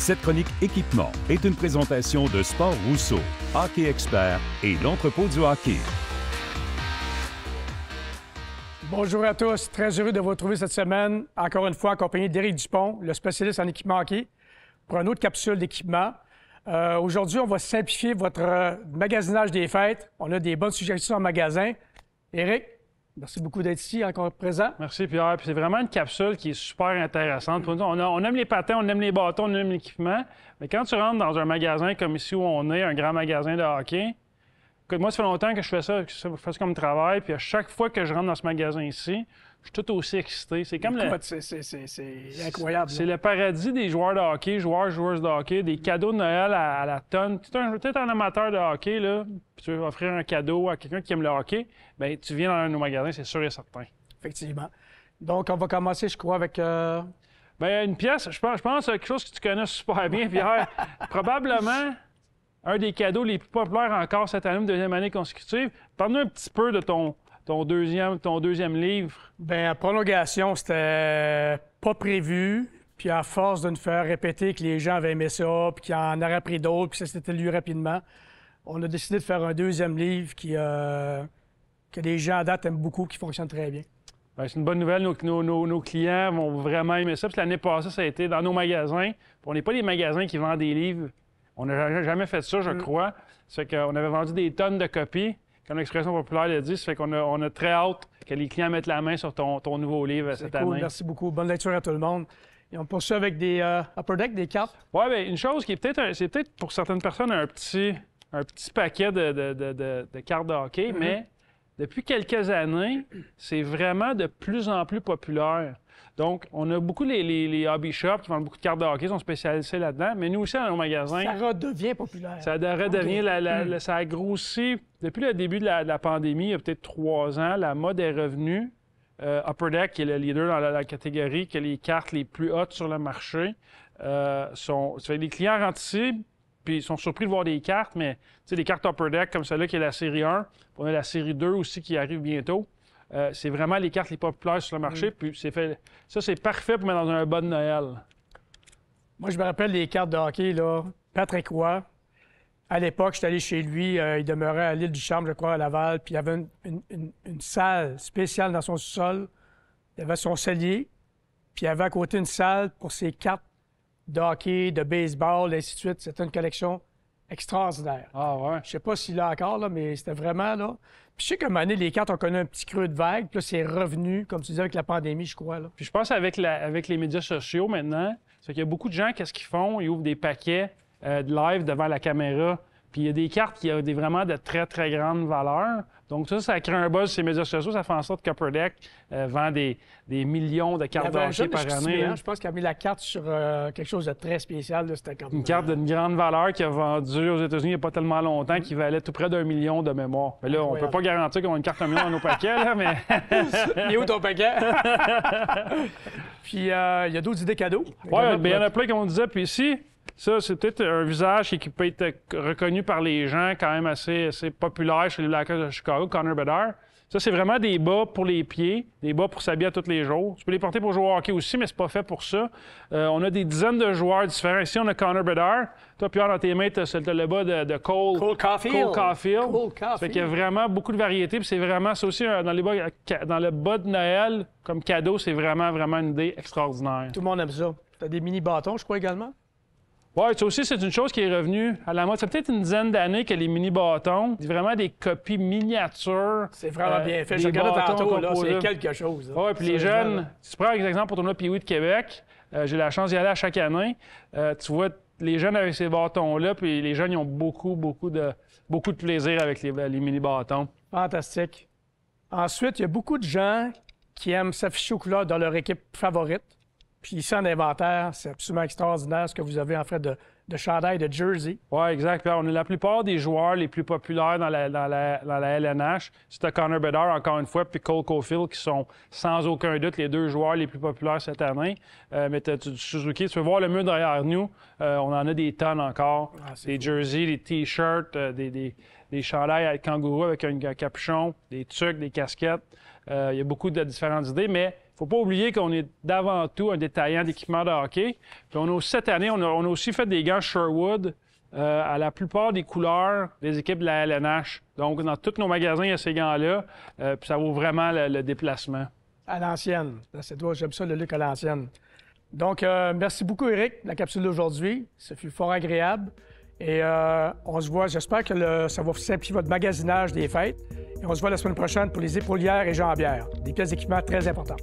Cette chronique équipement est une présentation de Sport Rousseau, Hockey Expert et l'entrepôt du hockey. Bonjour à tous, très heureux de vous retrouver cette semaine, encore une fois accompagné d'Éric Dupont, le spécialiste en équipement hockey, pour une autre capsule d'équipement. Aujourd'hui, on va simplifier votre magasinage des fêtes. On a des bonnes suggestions en magasin. Éric, merci beaucoup d'être ici, encore présent. Merci Pierre. Puis c'est vraiment une capsule qui est super intéressante. Pour nous, on aime les patins, on aime les bâtons, on aime l'équipement. Mais quand tu rentres dans un magasin comme ici où on est, un grand magasin de hockey, écoute, moi, ça fait longtemps que je fais ça, comme travail. Puis à chaque fois que je rentre dans ce magasin ici, je suis tout aussi excité. C'est comme c'est incroyable. C'est le paradis des joueurs de hockey, joueuses de hockey, des cadeaux de Noël à la tonne. Tu es un amateur de hockey, là, puis tu veux offrir un cadeau à quelqu'un qui aime le hockey, bien, tu viens dans un de nos magasins, c'est sûr et certain. Effectivement. Donc, on va commencer, je crois, avec... Bien, une pièce, je pense quelque chose que tu connais super bien, Pierre. Probablement un des cadeaux les plus populaires encore cette année, une deuxième année consécutive. Parle-nous un petit peu de ton deuxième livre. Bien, en prolongation, c'était pas prévu. Puis à force de nous faire répéter que les gens avaient aimé ça, puis qu'il y en aurait pris d'autres, puis ça s'était lu rapidement, on a décidé de faire un deuxième livre que les gens à date aiment beaucoup, qui fonctionne très bien. Bien, c'est une bonne nouvelle. Nos clients vont vraiment aimer ça. Puis l'année passée, ça a été dans nos magasins. Puis on n'est pas des magasins qui vendent des livres. On n'a jamais fait ça, je crois. Ça fait qu'on avait vendu des tonnes de copies. Comme l'expression populaire le dit, ça fait qu'on a très hâte que les clients mettent la main sur ton nouveau livre cette année. Merci beaucoup. Bonne lecture à tout le monde. Et on poursuit avec des Upper Deck, des cartes. Oui, bien, une chose qui est c'est peut-être pour certaines personnes un petit paquet de cartes de hockey, mais depuis quelques années, c'est vraiment de plus en plus populaire. Donc, on a beaucoup les hobby shops qui vendent beaucoup de cartes de hockey, sont spécialisés là-dedans, mais nous aussi, dans nos magasins... Ça redevient populaire. Ça redevient... Ça a grossi. Depuis le début de la pandémie, il y a peut-être 3 ans, la mode est revenue. Upper Deck, qui est le leader dans la catégorie, qui a les cartes les plus hautes sur le marché. Les clients rentrent ici, puis ils sont surpris de voir des cartes, mais des cartes Upper Deck comme celle-là, qui est la série 1, puis on a la série 2 aussi qui arrive bientôt. C'est vraiment les cartes les populaires sur le marché. Puis c'est parfait pour mettre dans un bas de Noël. Moi, je me rappelle les cartes de hockey, là. Patrick Roy, à l'époque, j'étais allé chez lui. Il demeurait à l'île du Charme, je crois, à Laval. Puis il y avait une salle spéciale dans son sous-sol. Il y avait son cellier. Puis il y avait à côté une salle pour ses cartes de hockey, de baseball, et ainsi de suite. C'était une collection extraordinaire. Ah ouais? Je sais pas s'il l'a encore, là, mais c'était vraiment, là... Puis je sais qu'à un moment donné, les cartes ont connu un petit creux de vague, puis là, c'est revenu, comme tu disais, avec la pandémie, je crois, là. Puis je pense avec les médias sociaux, maintenant, c'est qu'il y a beaucoup de gens, qu'est-ce qu'ils font? Ils ouvrent des paquets de live devant la caméra, puis il y a des cartes qui ont vraiment de très, très grandes valeurs. Donc ça crée un buzz sur les médias sociaux, ça fait en sorte qu'Upper Deck vend des millions de cartes de hockey par année. Je pense qu'il a mis la carte sur quelque chose de très spécial. Là, c'était comme, une carte d'une grande valeur qui a vendu aux États-Unis il n'y a pas tellement longtemps, qui valait tout près d'1 million de mémoire. Mais là, on ne peut pas garantir qu'on a une carte à 1 million dans nos paquets, là, mais... Il est où ton paquet? Puis il y a d'autres idées cadeaux. Oui, il y en a plein, comme on disait. Puis ici, ça, c'est peut-être un visage qui peut être reconnu par les gens, quand même assez populaire chez les Blackhawks de Chicago, Connor Bedard. Ça, c'est vraiment des bas pour les pieds, des bas pour s'habiller tous les jours. Tu peux les porter pour jouer au hockey aussi, mais c'est pas fait pour ça. On a des dizaines de joueurs différents. Ici, on a Connor Bedard. Toi, Pierre, dans tes mains, tu as le bas de Cole Caulfield. Ça fait qu'il y a vraiment beaucoup de variétés. Puis c'est vraiment, ça aussi, dans le bas de Noël, comme cadeau, c'est vraiment une idée extraordinaire. Tout le monde aime ça. Tu as des mini-bâtons, je crois, également? Oui, ça aussi, c'est une chose qui est revenue à la mode. C'est peut-être une dizaine d'années que les mini-bâtons, c'est vraiment des copies miniatures. C'est vraiment bien fait. Je regardais tantôt, là, c'est quelque chose. Oui, puis les jeunes, si tu prends un exemple pour ton tournoi Pee-Wee de Québec, j'ai la chance d'y aller à chaque année. Tu vois les jeunes avec ces bâtons-là, puis les jeunes, ils ont beaucoup de plaisir avec les mini-bâtons. Fantastique. Ensuite, il y a beaucoup de gens qui aiment s'afficher aux couleurs dans leur équipe favorite. Puis ici, en inventaire, c'est absolument extraordinaire ce que vous avez en fait de chandail, de jersey. Oui, exact. On a la plupart des joueurs les plus populaires dans la LNH. C'est Connor Bedard, encore une fois, puis Cole Caulfield, qui sont sans aucun doute les deux joueurs les plus populaires cette année. Mais Suzuki, tu peux voir le mur derrière nous. On en a des tonnes encore. Des jerseys, des T-shirts, des chandails avec kangourou avec un capuchon, des tucs, des casquettes. Il y a beaucoup de différentes idées, mais il faut pas oublier qu'on est d'avant tout un détaillant d'équipements de hockey. Puis cette année, on a aussi fait des gants Sherwood à la plupart des couleurs des équipes de la LNH. Donc, dans tous nos magasins, il y a ces gants-là. Puis ça vaut vraiment le déplacement. À l'ancienne. J'aime ça, le look à l'ancienne. Donc, merci beaucoup, Éric, de la capsule d'aujourd'hui. Ça fut fort agréable. Et on se voit, j'espère que ça va simplifier votre magasinage des fêtes. Et on se voit la semaine prochaine pour les épaulières et jambières, des pièces d'équipement très importantes.